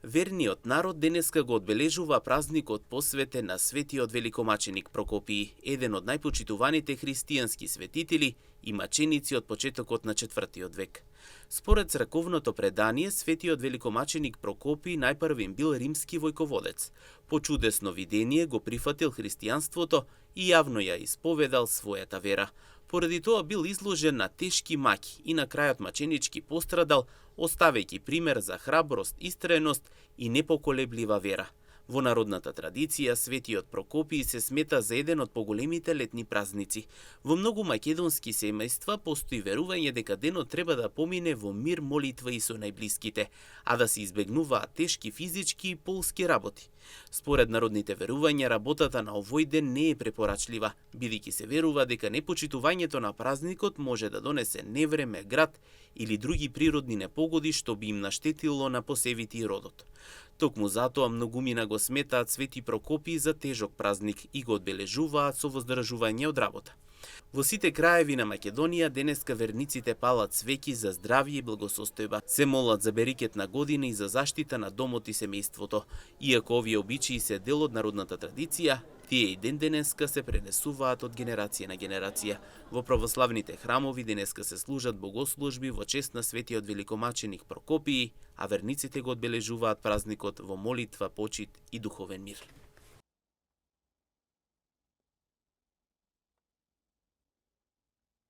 Верниот народ денеска го одбележува празникот посветен на светиот великомаченик Прокопиј, еден од најпочитуваните христијански светители и маченици од почетокот на 4 век. Според црковното предание, светиот великомаченик Прокопиј најпрвен бил римски војководец. По чудесно видение го прифатил христијанството и јавно ја исповедал својата вера. Поради тоа бил изложен на тешки маки и на крајот маченички пострадал, оставајќи пример за храброст, истреност и непоколеблива вера. Во народната традиција, светиот Прокопиј се смета за еден од поголемите летни празници. Во многу македонски семејства постои верување дека денот треба да помине во мир, молитва и со најблиските, а да се избегнуваат тешки физички и полски работи. Според народните верувања, работата на овој ден не е препорачлива, бидејќи се верува дека непочитувањето на празникот може да донесе невреме, град или други природни непогоди што би им наштетило на посевите и родот. Токму затоа многумина го сметаат Свети Прокопиј за тежок празник и го одбележуваат со воздржување од работа. Во сите краеви на Македонија денеска верниците палат свеќи за здравје и благосостојба. Се молат за берикет на година и за заштита на домот и семејството. Иако овие обичаи се дел од народната традиција, тие и ден денеска се пренесуваат од генерација на генерација. Во православните храмови денеска се служат богослужби во чест на светиот великомаченик Прокопиј, а верниците го одбележуваат празникот во молитва, почит и духовен мир.